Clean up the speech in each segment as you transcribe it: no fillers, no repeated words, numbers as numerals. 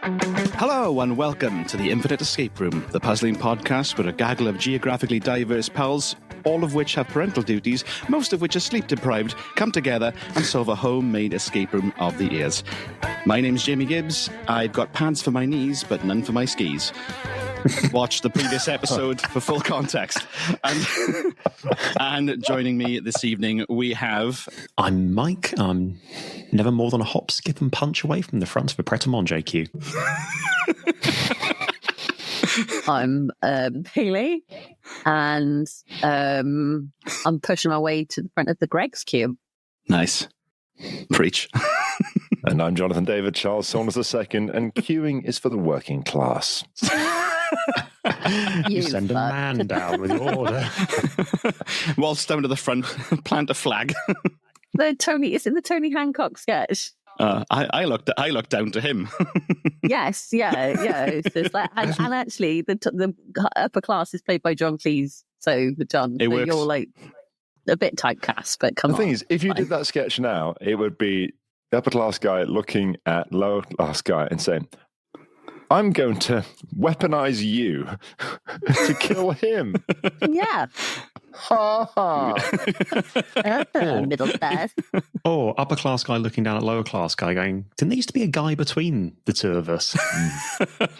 Hello and welcome to the Infinite Escape Room, the puzzling podcast where a gaggle of geographically diverse pals, all of which have parental duties, most of which are sleep deprived, come together and solve a homemade escape room of the ears. My name's Jamie Gibbs. I've got pads for my knees, but none for my skis. Watch the previous episode for full context. And joining me this evening, we have... I'm Mike. I'm never more than a hop, skip and punch away from the front of a Pret-a-Manger queue. I'm Haley, and I'm pushing my way to the front of the Greg's queue. Nice. Preach. And I'm Jonathan David Charles Saunders II, and queuing is for the working class. You send a man down with your order. Waltz down to the front, plant a flag. It's in the Tony Hancock sketch. I looked down to him. Yes, yeah. It's like, and actually, the upper class is played by John Cleese. So John, it works. You're like a bit typecast, but come on. The thing is, if you did that sketch now, it would be the upper class guy looking at lower class guy and saying, I'm going to weaponize you to kill him. Yeah. Ha ha. Middle class. Or upper class guy looking down at lower class guy going, didn't there used to be a guy between the two of us?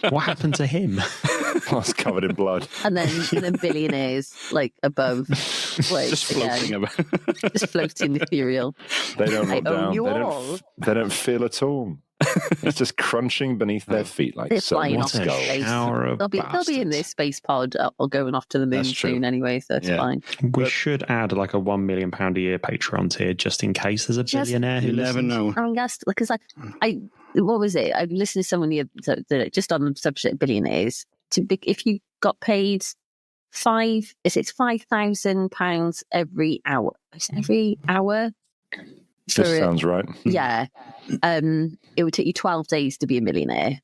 What happened to him? That's covered in blood. And then billionaires like above. Like, just floating about. Just floating ethereal. They don't look down. They don't feel at all. It's just crunching beneath their feet like they're so. flying off space. They'll be in this space pod or going off to the moon soon anyway, so it's fine. We should add like a £1 million a year Patreon tier just in case there's a billionaire who never know. I guess because I what was it? I listened to someone just on the subject of billionaires. If you got paid £5,000 every hour. Every hour. This sounds right. Yeah. It would take you 12 days to be a millionaire.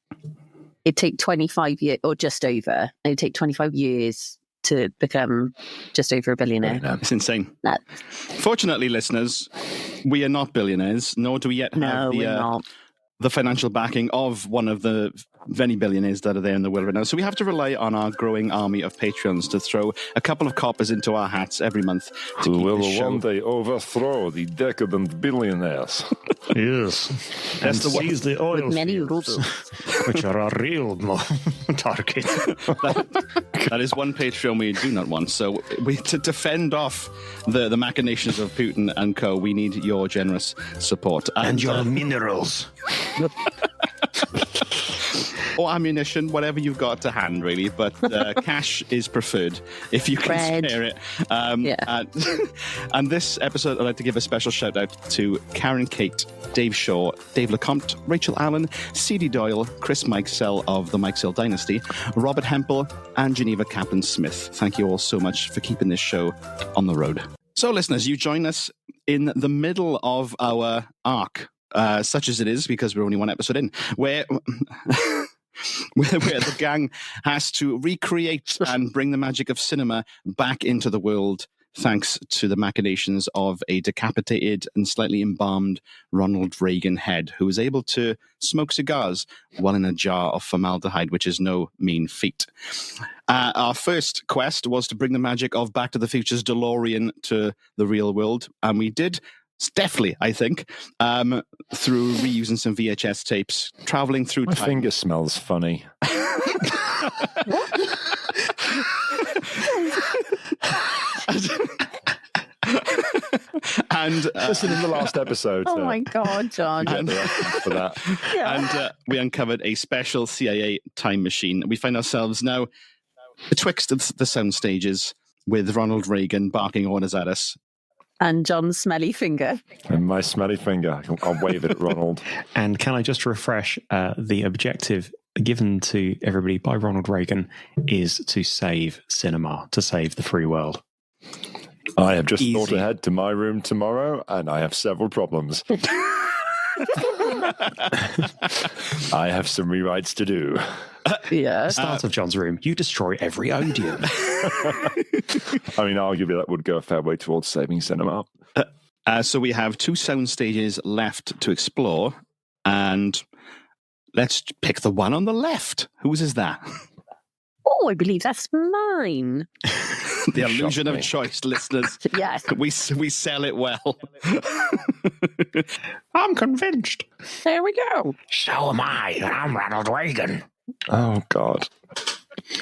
It'd take 25 years, or just over. It would take 25 years to become just over a billionaire. It's insane. Fortunately, listeners, we are not billionaires, nor do we yet have the financial backing of one of the many billionaires that are there in the world right now. So we have to rely on our growing army of Patreons to throw a couple of coppers into our hats every month. Who will one day overthrow the decadent billionaires. Yes. And seize the oil fields, which are our real target. That is one Patreon we do not want. So to defend off the machinations of Putin and co, we need your generous support. And your minerals. Or ammunition, whatever you've got to hand, really. But cash is preferred if you can spare it. And this episode, I'd like to give a special shout out to Karen Kate, Dave Shaw, Dave LeCompte, Rachel Allen, C.D. Doyle, Chris Mikesell of the Mikesell Dynasty, Robert Hempel, and Geneva Kaplan-Smith. Thank you all so much for keeping this show on the road. So, listeners, you join us in the middle of our arc, such as it is, because we're only one episode in, where the gang has to recreate and bring the magic of cinema back into the world, thanks to the machinations of a decapitated and slightly embalmed Ronald Reagan head, who was able to smoke cigars while in a jar of formaldehyde, which is no mean feat. Our first quest was to bring the magic of Back to the Future's DeLorean to the real world, and we did deftly, I think, through reusing some VHS tapes, traveling through time. My finger smells funny. And listen in the last episode. Oh my God, John! For that. Yeah. And we uncovered a special CIA time machine. We find ourselves now betwixt the sound stages with Ronald Reagan barking orders at us. And John's smelly finger. And my smelly finger. I'll wave it at Ronald. And can I just refresh the objective given to everybody by Ronald Reagan is to save cinema, to save the free world. I have just thought ahead to my room tomorrow, and I have several problems. I have some rewrites to do. Yeah. Start of John's room. You destroy every Odeon. I mean, arguably that would go a fair way towards saving cinema. So we have 2 sound stages left to explore, and let's pick the one on the left. Whose is that? Oh, I believe that's mine. The illusion of choice, listeners. Yes. We sell it well. I'm convinced. There we go. So am I. I'm Ronald Reagan. Oh, God.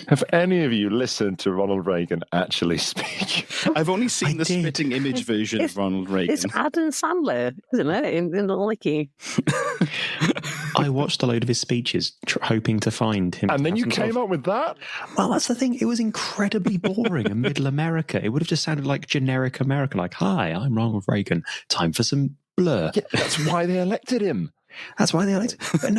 Have any of you listened to Ronald Reagan actually speak? I've only seen the did. spitting image version of Ronald Reagan. It's Adam Sandler, isn't it? In the Licky. I watched a load of his speeches, hoping to find him. And then you came up with that? Well, that's the thing. It was incredibly boring in middle America. It would have just sounded like generic American, like, "Hi, I'm Ronald Reagan. Time for some blur." Yeah, that's why they elected him. That's why they like. But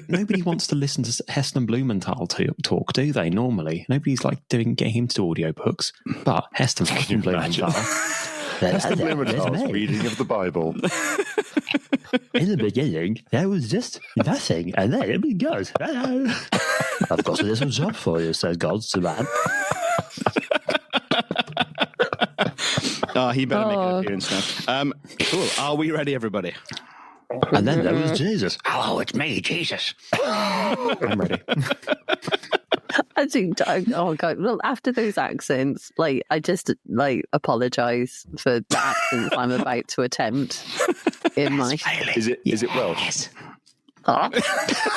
nobody wants to listen to Heston Blumenthal talk, do they? Normally, nobody's like getting him to do audiobooks. But Heston fucking Blumenthal. Heston Blumenthal's reading of the Bible. In the beginning, there was just nothing, and then it was God. Hello. I've got a little job for you, says God to man. Oh, he better make an appearance now. Cool. Are we ready, everybody? And then there was Jesus. Hello, it's me, Jesus. I'm ready. I think, oh God, well, after those accents, like, I just, like, apologise for the accents I'm about to attempt in my... Is it Welsh? Oh,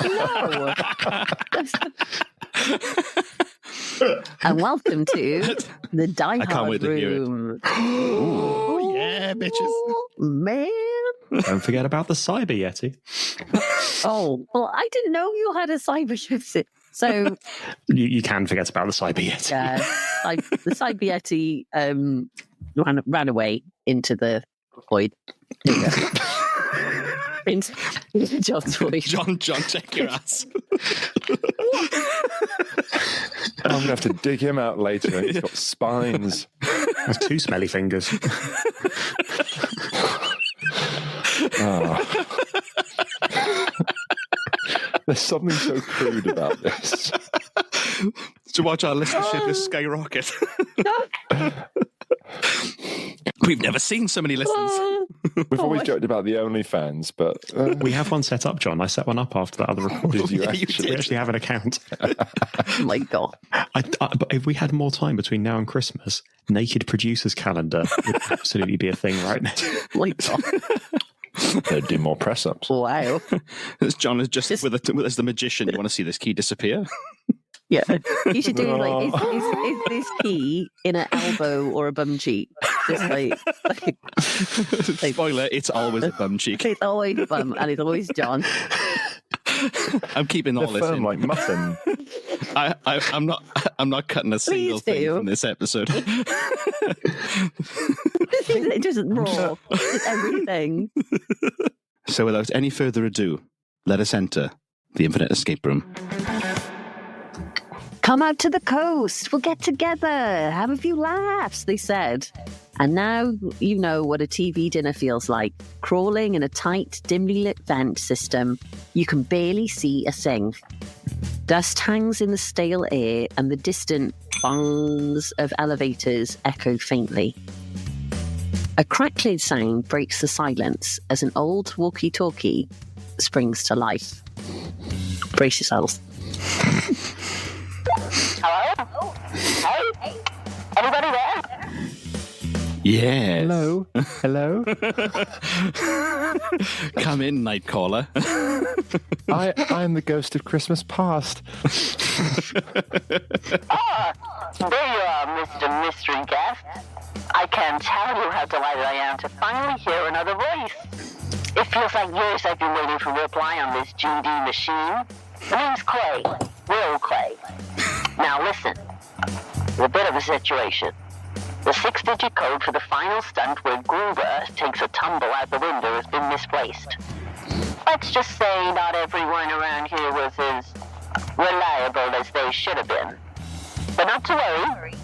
no. And welcome to the Die I can't Hard wait to hear it. Room. Oh, yeah, bitches. Oh, man. Don't forget about the cyber yeti. Oh, well, I didn't know you had a cyber shift. So You can forget about the cyber yeti. yeah, the cyber yeti ran away into the void. into John's voice. John, check your ass. I'm going to have to dig him out later. He's got spines. Has 2 smelly fingers. Oh. There's something so crude about this. To watch our listenership is skyrocket. We've never seen so many listens. We've always joked about the OnlyFans, but We have one set up, John. I set one up after that other recording. Did you Yeah, you actually? We actually have an account. Oh my God. But if we had more time between now and Christmas, naked producers calendar would absolutely be a thing right now. Oh my God. They'd do more press ups. Wow. John is just with as the magician. You want to see this key disappear? Yeah. You should do like, is this key in an elbow or a bum cheek? Just like Spoiler, it's always a bum cheek. it's always bum and it's always John. I'm keeping all They're this firm in. like mutton. I'm not cutting a single Please thing do. from this episode. It just raw. Just everything. So without any further ado, let us enter the Infinite Escape Room. Come out to the coast. We'll get together. Have a few laughs, they said. And now you know what a TV dinner feels like. Crawling in a tight, dimly lit vent system. You can barely see a thing. Dust hangs in the stale air and the distant bongs of elevators echo faintly. A crackling sound breaks the silence as an old walkie-talkie springs to life. Brace yourselves. Hello? Hey? Anybody there? Yes. Hello? Hello? Come in, night caller. I'm the ghost of Christmas past. Ah, there you are, Mr. Mystery Guest. I can't tell you how delighted I am to finally hear another voice. It feels like years I've been waiting for a reply on this GD machine. My name's Clay. Will Clay. Now listen, a bit of a situation. The 6-digit code for the final stunt where Gruber takes a tumble out the window has been misplaced. Let's just say not everyone around here was as reliable as they should have been. But not to worry.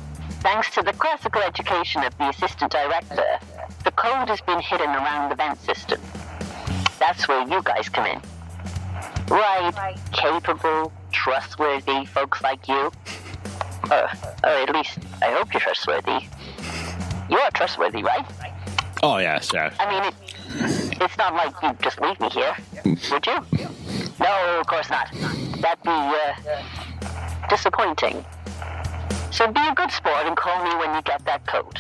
Thanks to the classical education of the assistant director, the code has been hidden around the vent system. That's where you guys come in. Right, capable, trustworthy folks like you. Or at least, I hope you're trustworthy. You are trustworthy, right? Oh, yes, yes. I mean, it's not like you'd just leave me here, would you? No, of course not. That'd be disappointing. So be a good sport and call me when you get that coat.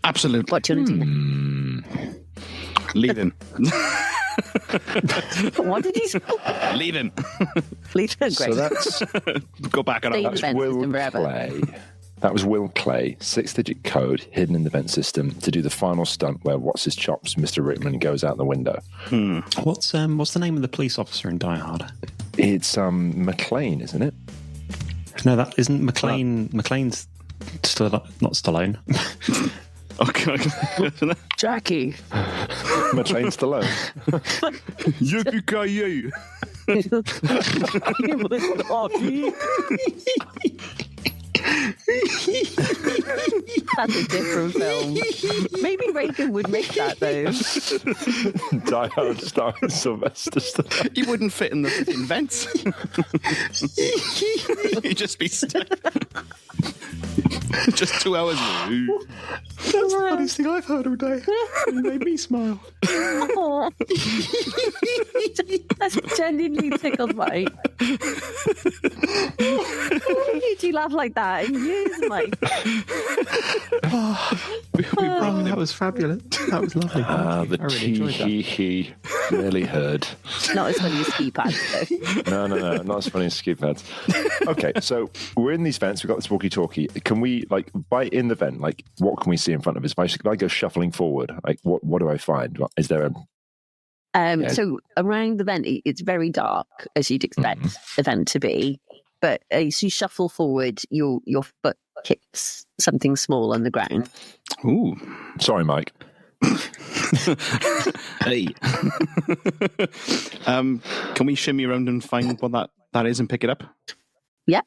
Absolutely. What do you want to do? Leave him. What did he say? Leave him. Leave him, So great. that's Go back on Stay it. in the vent Will system forever. Clay. That was Will Clay, 6-digit code hidden in the vent system to do the final stunt where what's his chops, Mr. Rickman goes out the window. What's the name of the police officer in Die Hard? It's McLean, isn't it? No, that isn't McLean. McLean's still not Stallone. Okay. Jackie. McLean Stallone. Yippee-ki-yay. That's a different film. Maybe Reagan would make that, though. Die Hard starring Sylvester Stallone. He wouldn't fit in the fucking vents. He'd just be stuck. Just 2 hours. That's the funniest thing I've heard all day. It made me smile. That's genuinely tickled, Mike. Did you laugh like that in years, Mike? That was fabulous. That was lovely. The I really enjoyed that. he rarely heard. Not as funny as ski pads, though. No, not as funny as ski pads. Okay, so we're in these vents. We've got this walkie-talkie. Can we, like, by in the vent, like, what can we see in front of us? If I go shuffling forward, like, what do I find? Is there a... So around the vent, it's very dark, as you'd expect the vent to be. But as you shuffle forward, your foot kicks something small on the ground. Ooh. Sorry, Mike. Hey. Can we shimmy around and find what that is and pick it up? Yeah.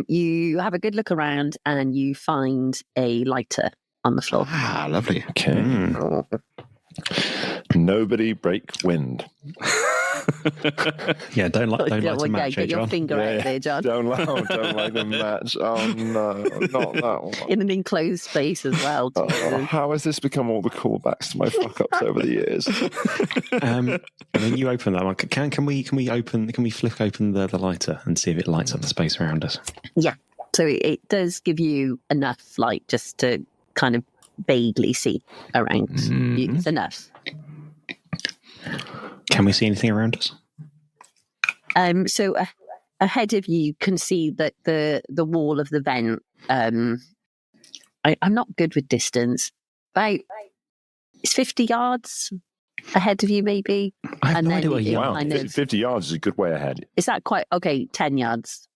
You have a good look around and you find a lighter on the floor. Ah, lovely. Okay. Nobody break wind. Yeah, don't light the match, get your John. finger out there, John. Don't like the match. Oh no, not that one. In an enclosed space as well. Oh, how has this become all the callbacks to my fuck ups over the years? And then you open that one. Can we flick open the lighter and see if it lights up the space around us? Yeah. So it does give you enough light just to kind of vaguely see around. It's enough. Can we see anything around us? So ahead of you can see that the wall of the vent. I'm not good with distance. About it's 50 yards ahead of you, maybe. I have no idea where you it are. kind of- 50 yards is a good way ahead. Is that quite okay? 10 yards.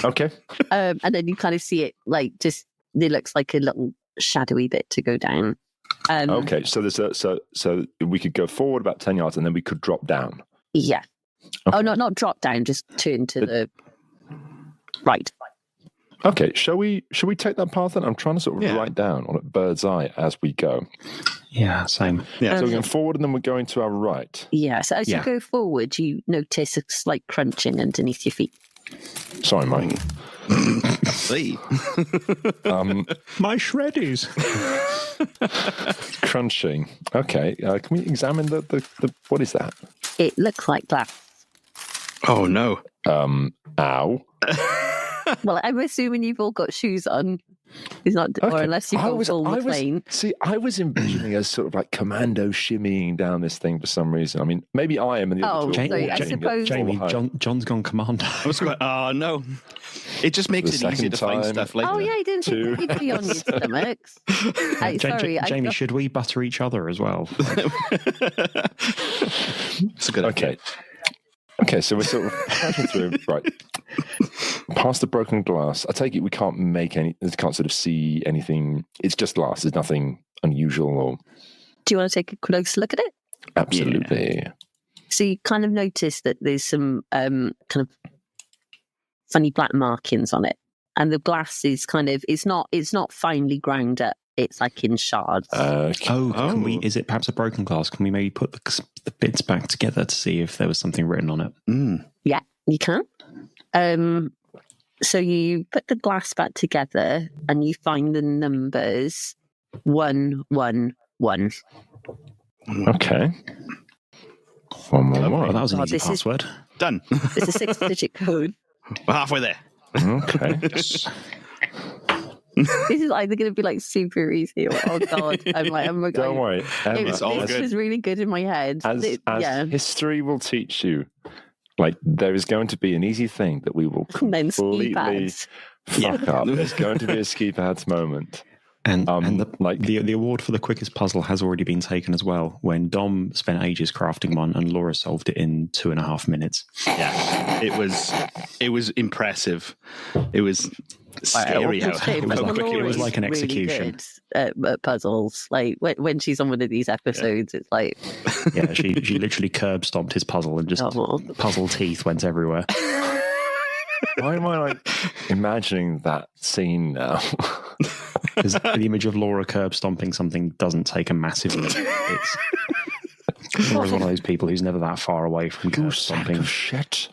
Okay. And then you kind of see it like just it looks like a little shadowy bit to go down. Okay. So there's so we could go forward about 10 yards and then we could drop down. Yeah. Okay. Oh, not drop down, just turn to the right. Okay. Shall we take that path then? I'm trying to sort of write down on a bird's eye as we go. Yeah, same. Yeah. So we're going forward and then we're going to our right. Yeah. So as you go forward, you notice a slight crunching underneath your feet. Sorry, Mike. See. My shreddies. Crunching. Okay. Can we examine the what is that? It looks like glass. Oh no. Ow. Well, I'm assuming you've all got shoes on. It's not, or Okay. unless you've got full McLean. I was envisioning us sort of like commando shimmying down this thing for some reason. I mean, maybe I am and the Oh, other two are sorry, I walking suppose- it Jamie, full height. John's gone commando. I was going, oh no. It just makes The it easier second to find time. stuff later. Oh, yeah, I didn't Two. think you'd be on your stomachs. Jamie, should we butter each other as well? It's a good idea. Okay, so we're sort of passing through, right, past the broken glass. I take it we can't sort of see anything. It's just glass. There's nothing unusual or... Do you want to take a close look at it? Absolutely. So you kind of notice that there's some kind of funny black markings on it. And the glass is kind of, it's not finely ground up. It's like in shards. Can we? Is it perhaps a broken glass? Can we maybe put the bits back together to see if there was something written on it? Yeah, you can. So you put the glass back together and you find the numbers 111. Okay. Oh, that was an God, easy this is- password. Done. It's a 6-digit code. We're halfway there. Okay. This is either going to be like super easy or oh god, I'm like, oh my god. Don't worry, Emma. It's all This good. was really good in my head. As Yeah. history will teach you, like there is going to be an easy thing that we will And then ski completely pads. fuck up. There's going to be a ski pads moment. And like the award for the quickest puzzle has already been taken as well. When Dom spent ages crafting one, and Laura solved it in 2.5 minutes. Yeah, it was impressive. It was scary how Okay, it was but like- Laura's it was like an really execution. good at puzzles. Like when she's on one of these episodes, it's like Yeah, she literally curb stomped his puzzle and just oh, puzzle teeth went everywhere. why am I like imagining that scene now? Because the image of Laura curb stomping something doesn't take a massive leap. Laura's one of those people who's never that far away from curb stomping. Shit.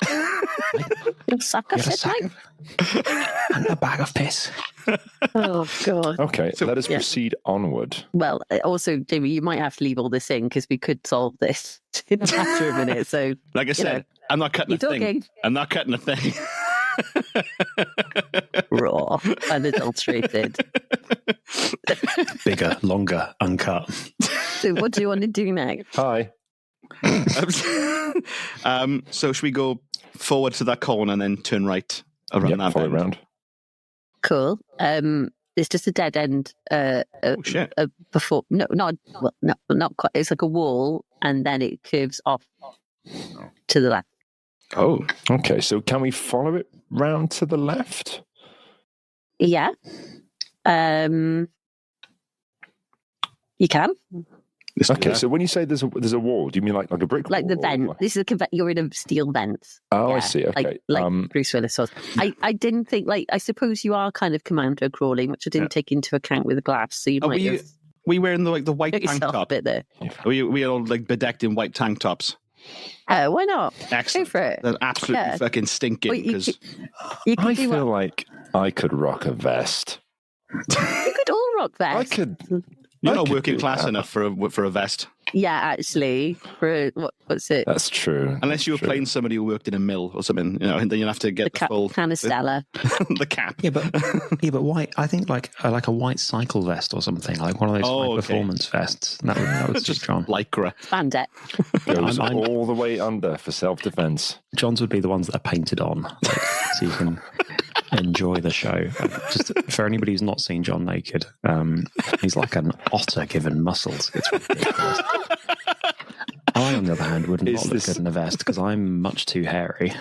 you suck of Get a shit, sack like. and a bag of piss. Oh god. Okay, let us yeah. proceed onward. Well, also, Jamie, you might have to leave all this in because we could solve this in a matter of minutes. So, like I said, I'm not cutting a you're thing. talking. I'm not cutting a thing. Raw, unadulterated. Bigger, longer, uncut. So, what do you want to do next? Hi. So should we go forward to that corner and then turn right around Yep, that follow bend? around. Cool. It's just a dead end. Oh shit! Before, not quite. It's like a wall, and then it curves off to the left. Oh, Okay, so can we follow it round to the left? Yeah. You can. let's do Okay, that. so when you say there's a wall, do you mean like a brick Like the wall? or vent. like- This is you're in a steel vent. Oh, I Yeah, see. Okay. Like Bruce Willis was. I didn't think I suppose you are kind of commando crawling, which I didn't take into account with the glass. So you Are might we have we wearing the white hurt tank yourself a top? bit there. We all like bedecked in white tank tops. Why not? Excellent. Go for it. They're absolutely Yeah. fucking stinking Well, you because You could I do feel like I could rock a vest. you could all rock I vests. could. you're I not could working do class that. enough for a vest. Yeah, actually, for what's it? That's true. Unless you were True. playing somebody who worked in a mill or something, and then you'll have to The get the full canistella. the cap. Yeah, but white. I think like a white cycle vest or something, like one of those Oh, high okay. performance vests. That would suit Just John. lycra. Spandex. Goes I'm- all the way under for self-defense. John's would be the ones that are painted on, like, so you can enjoy the show. Just for anybody who's not seen John naked, he's like an otter given muscles. It's ridiculous. I, on the other hand, would Is not look this- good in a vest because I'm much too hairy.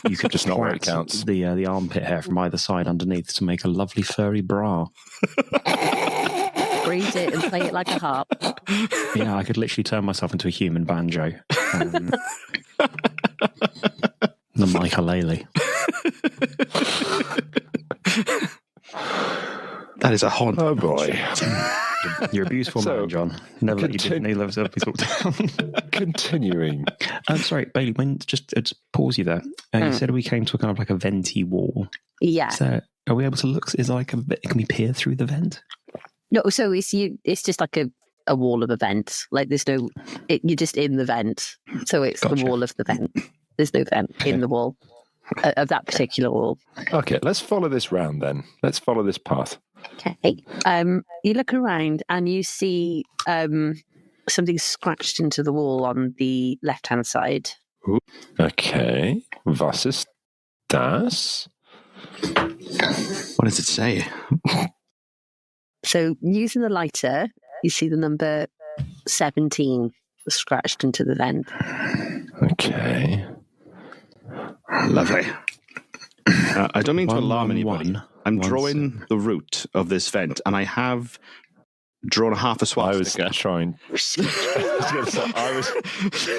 You could Just not where it plait counts. the armpit hair from either side underneath to make a lovely furry bra. Braid it and play it like a harp. Yeah, I could literally turn myself into a human banjo. The ukulele. That is a haunt. Oh boy. You're a beautiful So, man, John. Never let you never let be talked down. Continuing. I'm sorry, Bailey. When just pause you there. You said we came to a kind of like a venti wall. Yeah. So are we able to look? Is there like can we peer through the vent? No, so it's just like a wall of a vent. Like there's no, you're just in the vent. So it's Gotcha. the wall of the vent. There's no vent in the wall of that particular wall. Okay, let's follow this round then. Let's follow this path. Okay. You look around and you see something scratched into the wall on the left-hand side. Okay. Was ist das? What does it say? So using the lighter, you see the number 17 scratched into the vent. Okay. Lovely. I don't mean to alarm anybody. 111. I'm drawing the route of this vent, and I have drawn a half a I was swastika. trying.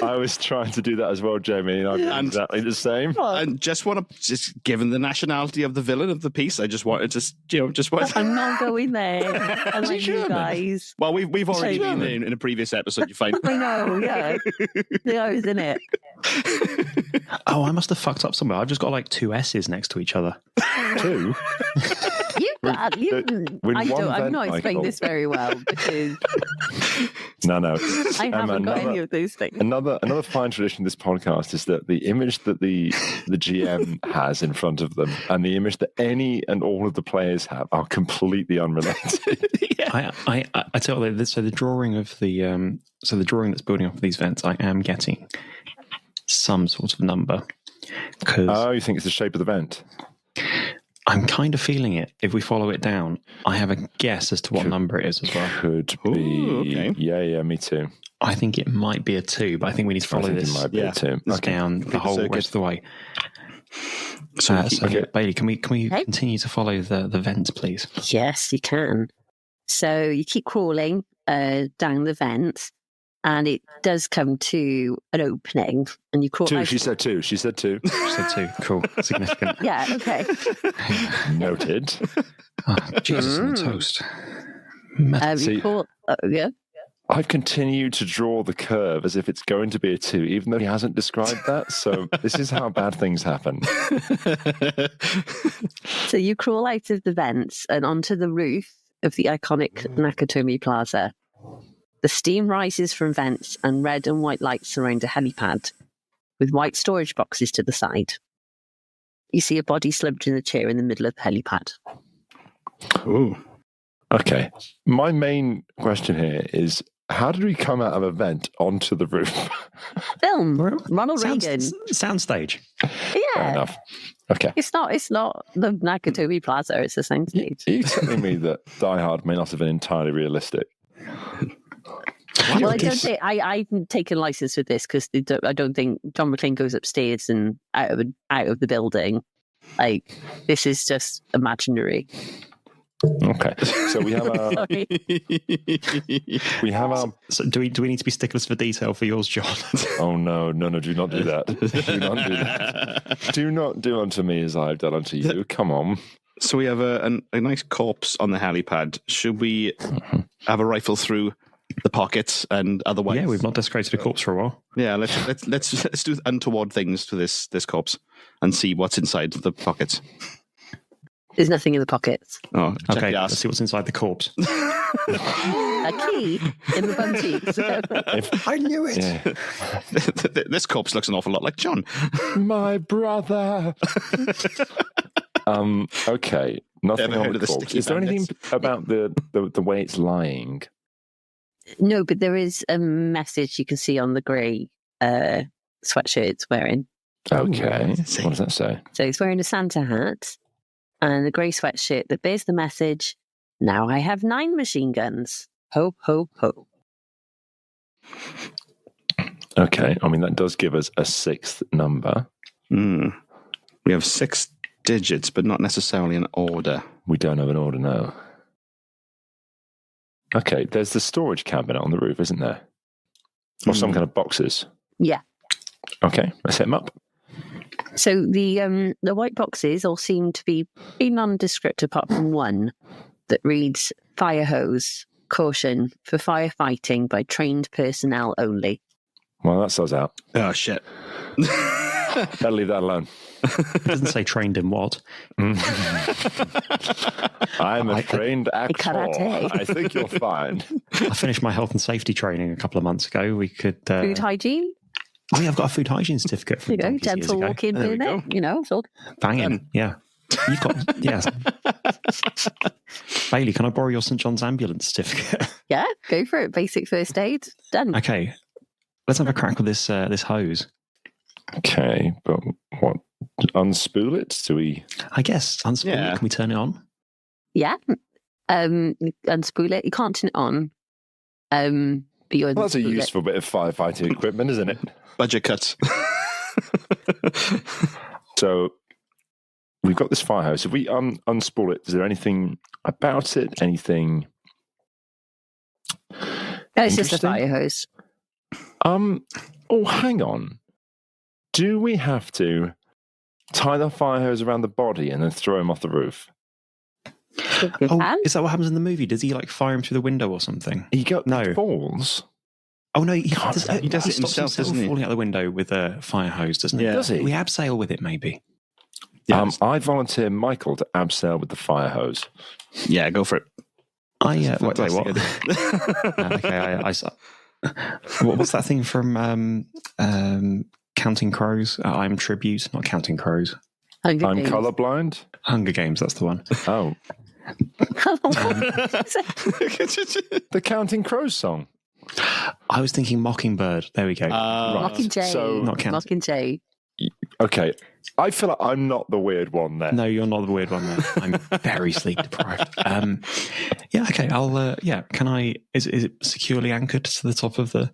I was trying to do that as well, Jamie, and I'm And- exactly the same. And just want to, just given the nationality of the villain of the piece, I just wanted to, just want. I'm not going there. I like you German? guys. Well, we've already been German? in a previous episode. You find. I know, yeah. Yeah, I was in it. Oh, I must have fucked up somewhere. I've just got like two S's next to each other. Two. But with I'm one not vent, explaining Michael. this very well because No. I haven't got any of those things. Another fine tradition of this podcast is that the image that the GM has in front of them and the image that any and all of the players have are completely unrelated. I tell you, so the drawing of the drawing that's building up of these vents, I am getting some sort of number. Oh, you think it's the shape of the vent? I'm kind of feeling it. If we follow it down, I have a guess as to what number it is as well. Could be. Ooh, okay. Yeah, me too. I think it might be a 2, but I think we need to follow this It might be a 2. down the whole circuit. rest of the way. So, So Bailey, can we Okay. continue to follow the vents, please? Yes, you can. So you keep crawling down the vent, and it does come to an opening, and you crawl. 2. She said 2. She said 2. Cool. Significant. Yeah. Okay. Noted. Oh, Jesus on the toast. See- You crawl. Yeah. I've continued to draw the curve as if it's going to be a 2, even though he hasn't described that. So this is how bad things happen. So you crawl out of the vents and onto the roof of the iconic Nakatomi Plaza. The steam rises from vents and red and white lights surround a helipad with white storage boxes to the side. You see a body slumped in a chair in the middle of the helipad. Ooh. Okay. My main question here is, how did we come out of a vent onto the roof? Film, Ronald Reagan. Soundstage. Fair Yeah, enough. Okay. it's not the Nakatomi Plaza. It's the same stage. Are you telling me that Die Hard may not have been entirely realistic? Well, I don't think I've taken license with this because I don't think John McClane goes upstairs and out of the building. Like, this is just imaginary. Okay. So we have our... Sorry. We have our... So do we need to be sticklers for detail for yours, John? Oh, no, do not do that. Do not do that. Do not do unto me as I've done unto you. Come on. So we have a nice corpse on the helipad. Should we have a rifle through the pockets and otherwise? Yeah, we've not desecrated a corpse for a while. Yeah, let's do untoward things to this corpse and see what's inside the pockets. There's nothing in the pockets. Oh, check Okay, the let's ass. see what's inside the corpse. A key in the bum cheeks. I knew it. Yeah. This corpse looks an awful lot like John. My brother. Okay. Nothing Ever on heard the of the corpse. sticky Is there anything about the way it's lying? No, but there is a message you can see on the grey sweatshirt it's wearing. Okay. What does it say? What does that say? So he's wearing a Santa hat and a grey sweatshirt that bears the message, "Now I have 9 machine guns. Ho, ho, ho." Okay. I mean, that does give us a 6th number. We have 6 digits, but not necessarily an order. We don't have an order now. Okay. There's the storage cabinet on the roof, isn't there? Or some kind of boxes. Yeah. Okay. Let's hit them up. So the white boxes all seem to be nondescript apart from one that reads "Fire hose. Caution for firefighting by trained personnel only." Well, that sells out. Oh, shit. Better leave that alone. It doesn't say trained in what. I'm a trained actor. karate. I think you'll find. I finished my health and safety training a couple of months ago. We could... Food hygiene. Oh, yeah, I've got a food hygiene certificate from There you go. donkeys years Dental ago. walk-in There we permit. go. You know, it's all Banging, yeah. You've got... Yes. Bailey, can I borrow your St. John's ambulance certificate? yeah. Go for it. Basic first aid done. Okay. Let's have a crack with this hose. Okay, but what? Unspool it? Do we? I guess. Unspool it. Yeah. Can we turn it on? Yeah. Unspool it. You can't turn it on. But you Well, that's a unspool it. useful bit of firefighting equipment, isn't it? Budget cuts. So we've got this fire hose. If we unspool it, is there anything about it? Anything? No, it's just a Interesting. fire hose. Oh, hang on. Do we have to tie the fire hose around the body and then throw him off the roof? You Oh, can. is that what happens in the movie? Does he like fire him through the window or something? He got No. balls. Oh no, he does does, it stops himself, doesn't he? falling out the window with a fire hose, doesn't he? Yeah. Does he? We abseil with it, maybe. Yes. I volunteer Michael to abseil with the fire hose. Yeah, go for it. Wait, what? Fantastic What's that thing from Counting Crows? I'm Tribute, not Counting Crows. I'm colorblind. Hunger Games, that's the one. Oh. The Counting Crows song. I was thinking Mockingbird. There we go. Mockingjay. So, Not counting. Mockingjay. Okay. I feel like I'm not the weird one there. No, you're not the weird one there. I'm very sleep deprived. Yeah, okay. I'll. Yeah, can I? Is it securely anchored to the top of the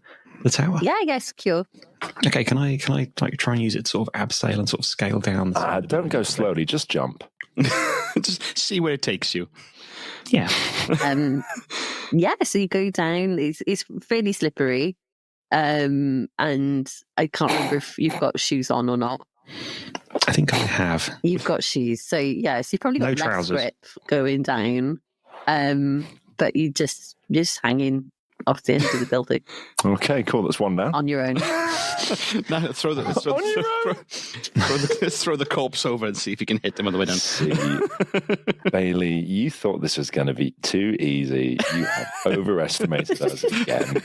tower? Yeah, I guess secure. Okay. Can I like try and use it to sort of abseil and sort of scale down? Don't go slowly. Just jump. Just see where it takes you. Yeah. Yeah, so you go down. It's fairly slippery, and I can't remember if you've got shoes on or not. I think I have. You've got shoes, so yeah, so you've probably got No less trousers. grip going down. But you just hanging off the end of the building Okay, cool. That's one down. on your own. Now throw the corpse over and see if you can hit them on the way down. See, Bailey, you thought this was going to be too easy. You have overestimated us again.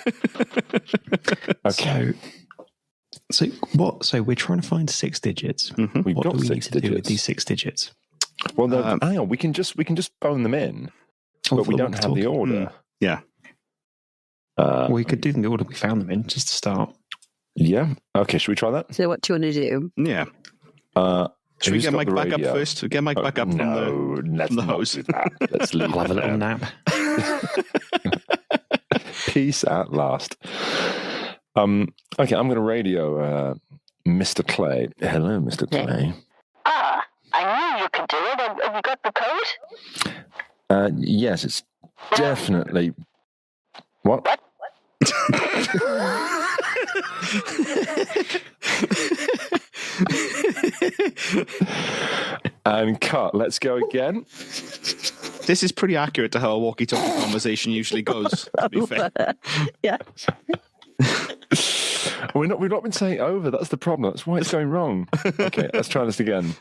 Okay. So what? So we're trying to find 6 digits. We've What got do we 6 need to do with digits. these 6 digits? Well, hang on. We can just phone them in, Oh, but we for don't have the walkie-talkie. order. Yeah. We could do the order we found them in just to start. Yeah. Okay. Should we try that? So what do you want to do? Yeah. Should we Who's get got Mike the back up radio? first? Get Mike back up from No, let's from the not hose. do that. Let's leave I'll have a it little there. nap. Peace at last. Okay, I'm going to radio Mr. Clay. Hello, Mr. Yeah. Clay. I knew you could do it. Have you got the code? Yes, it's definitely. What? And cut. Let's go again. This is pretty accurate to how a walkie-talkie conversation usually goes, to be fair. Yeah. We've not been saying over. That's the problem. That's why it's going wrong. Okay, let's try this again.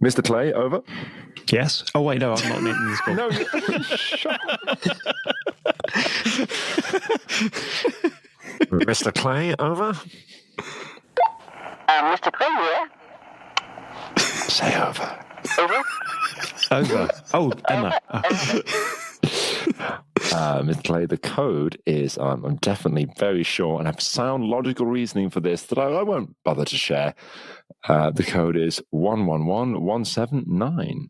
Mr. Clay, over. Yes. Oh wait, no, I'm not making this call. No, shut up. Mr. Clay, over. Mr. Clay here. Say over. Over. Over. Oh, Emma. Oh. Mr. Clay, the code is, I'm definitely very sure, and have sound logical reasoning for this that I won't bother to share. The code is 111179.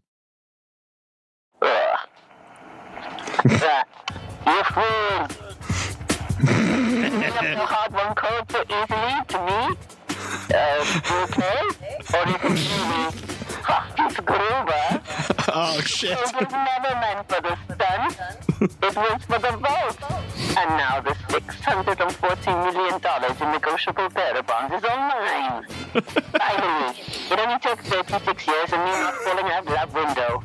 You fool! You have the hard one code so easily to me? Okay? Or you can see me? Ha! It's Gruber. Oh, shit. It was never meant for the stunt. It was for the vote. And now the $640 million in negotiable bearer bonds is all mine. Finally, it only took 36 years and me not falling out that window.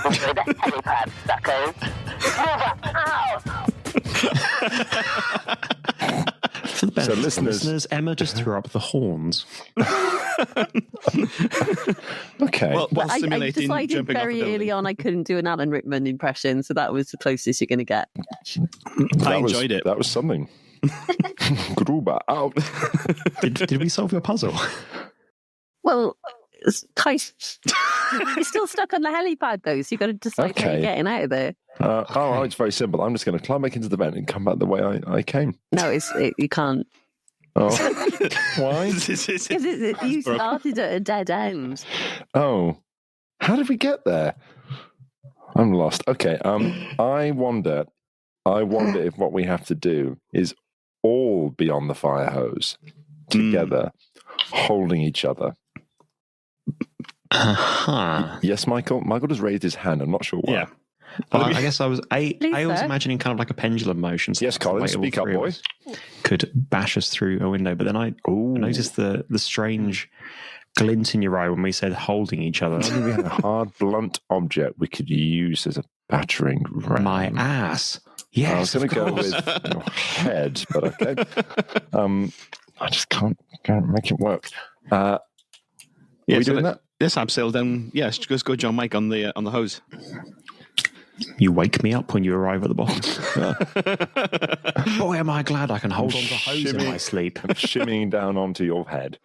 Enjoy the helipad, suckers. Move out! For the benefit of listeners- listeners, Emma just threw up the horns. Okay. Well, while I simulating decided jumping off a very building. early on I couldn't do an Alan Rickman impression, so that was the closest you're going to get. I enjoyed it. That was something. Gruber out. Did we solve your puzzle? Well, guys, you're still stuck on the helipad, though, so you've got to decide how Okay. you're getting out of there. It's very simple. I'm just going to climb back into the vent and come back the way I came. No, you can't. Oh, why? Because you started at a dead end. Oh, how did we get there? I'm lost. Okay. I wonder if what we have to do is all be on the fire hose together, holding each other. Uh-huh. Yes, Michael. Michael just raised his hand. I'm not sure why. Yeah. Well, I guess I was Please, I was sir. imagining kind of like a pendulum motion. So Yes, that's the Colin, way all speak up, three of boy. us could bash us through a window, but then I noticed the strange glint in your eye when we said holding each other. Only we had a hard, blunt object we could use as a battering ram. My ass. Yes, I was going to of go course. with your head, but okay. I just can't make it work. Yeah, Are we doing that? Let's abseil down. Yes, just go John Mike on the hose. You wake me up when you arrive at the bottom. Boy, am I glad I can hold on to hose in my sleep. I'm shimmying down onto your head.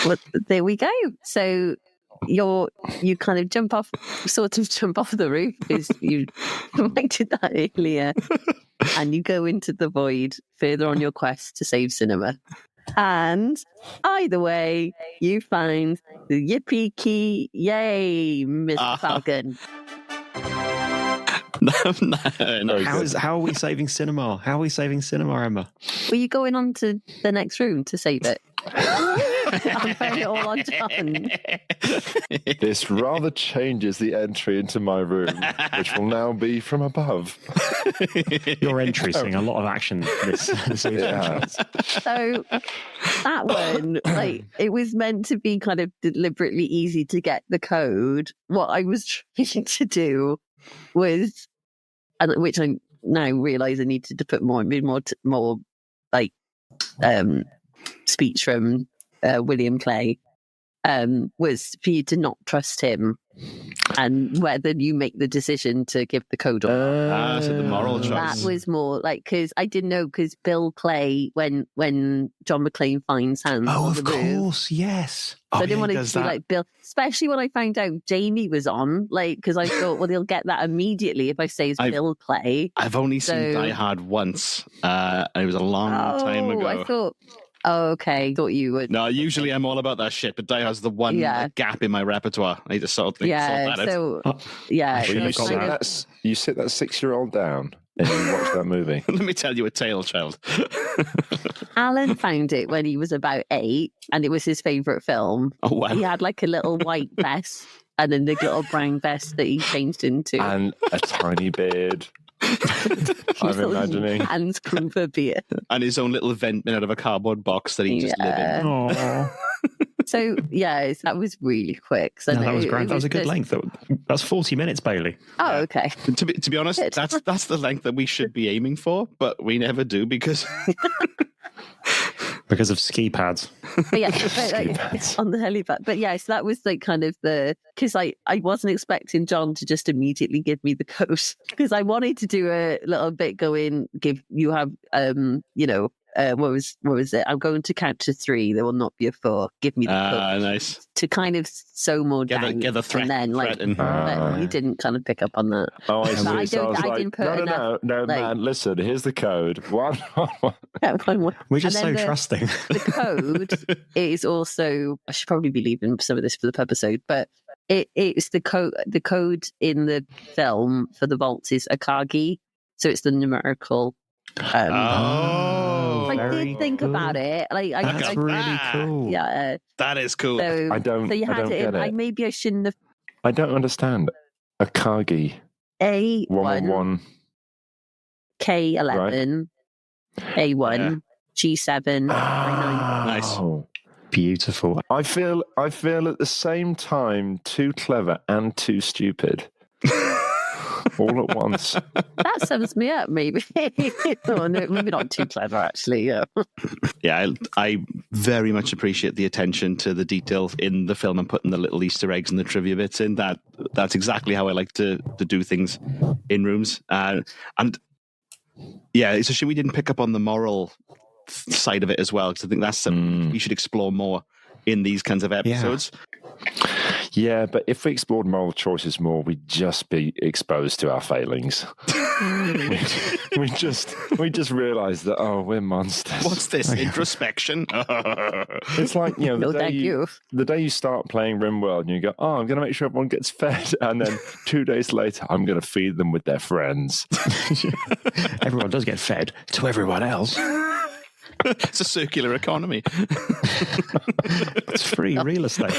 Well, there we go. So you kind of jump off the roof because you did that earlier, and you go into the void further on your quest to save cinema. And either way, you find the Yippee key. Yay, Mr. Falcon. No. How are we saving cinema? How are we saving cinema, Emma? Were you going on to the next room to save it? I'm putting it all on John. This rather changes the entry into my room, which will now be from above. Your entry seeing a lot of action this evening. Yeah. So that one, like, it was meant to be kind of deliberately easy to get the code. What I was trying to do was, and which I now realise I needed to put more speech from William Clay, was for you to not trust him and whether you make the decision to give the code or not. So the moral choice. That was more like, because I didn't know, because Bill Clay, when John McClane finds hands on the roof, course, yes. so I didn't want it to be like Bill, especially when I found out Jamie was on, like, because I thought, well, they'll get that immediately if I say it's Bill Clay. I've only seen Die Hard once, and it was a long time ago. I thought, okay, thought you would. No, usually I'm all about that shit, but Die Hard's the one gap in my repertoire. I need to sort that out. You sit that 6-year-old down and you watch that movie. Let me tell you a tale, child. Alan found it when he was about 8, and it was his favourite film. Oh, wow. He had like a little white vest and then the little brown vest that he changed into. And a tiny beard. I'm imagining. Hans Gruber beard. And his own little vent made out of a cardboard box that he just lived in. Aww. So, yeah, that was really quick. So that was great. That was a good length. That's 40 minutes, Bailey. Oh, okay. To be honest, that's the length that we should be aiming for, but we never do because... Because of ski pads. But yeah, on the helipad. But yeah, so that was like kind of because I wasn't expecting John to just immediately give me the code, because I wanted to do a little bit what was it? I'm going to count to 3. There will not be a 4. Give me the code. Nice. To kind of sow more doubt. Get the threat. And then, but you didn't kind of pick up on that. Oh, I see. I So I was didn't put enough, no, man, listen, here's the code. One. We're just so And then trusting. The code is also, I should probably be leaving some of this for the pub episode, but it's the code. The code in the film for the vaults is Akagi, so it's the numerical. I did think about it. That's really cool. Yeah, that is cool. So, I don't get it. Maybe I shouldn't have. I don't understand. Akagi. A1, 111. K11, A1, G7, Nice. Beautiful. I feel at the same time too clever and too stupid. All at once. That sums me up, maybe. Oh, no, maybe not too clever, actually. Yeah. Yeah, I very much appreciate the attention to the detail in the film and putting the little Easter eggs and the trivia bits in. That's exactly how I like to do things in rooms. And yeah, it's a shame we didn't pick up on the moral side of it as well, because I think that's something we should explore more in these kinds of episodes. Yeah, but if we explored moral choices more, we'd just be exposed to our failings. we just realised that, we're monsters. What's this? Introspection? It's like, the day you start playing RimWorld and you go, I'm going to make sure everyone gets fed. And then 2 days later, I'm going to feed them with their friends. Everyone does get fed to everyone else. It's a circular economy. It's free real estate.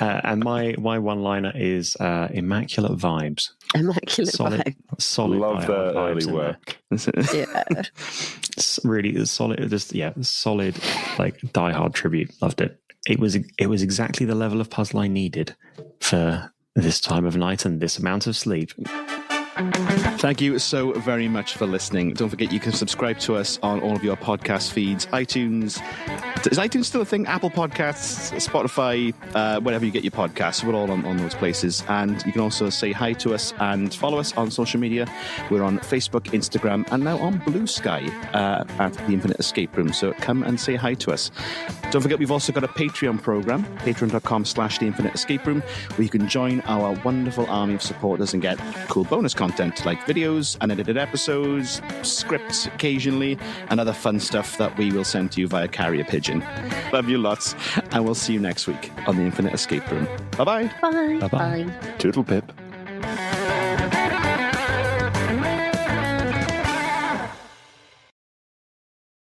And my one-liner is immaculate vibes. Immaculate vibes. Solid. Love their early work. Yeah. It's really solid. Solid, like Die Hard tribute. Loved it. It was exactly the level of puzzle I needed for this time of night and this amount of sleep. Thank you so very much for listening. Don't forget you can subscribe to us on all of your podcast feeds, iTunes. Is iTunes still a thing? Apple Podcasts, Spotify, wherever you get your podcasts. We're all on those places. And you can also say hi to us and follow us on social media. We're on Facebook, Instagram, and now on Blue Sky at The Infinite Escape Room. So come and say hi to us. Don't forget we've also got a Patreon program, patreon.com/The Infinite Escape Room, where you can join our wonderful army of supporters and get cool bonus content like videos, unedited episodes, scripts occasionally, and other fun stuff that we will send to you via carrier pigeon. Love you lots, and we'll see you next week on The Infinite Escape Room. Bye-bye. Bye. Bye-bye. Bye. Toodle pip.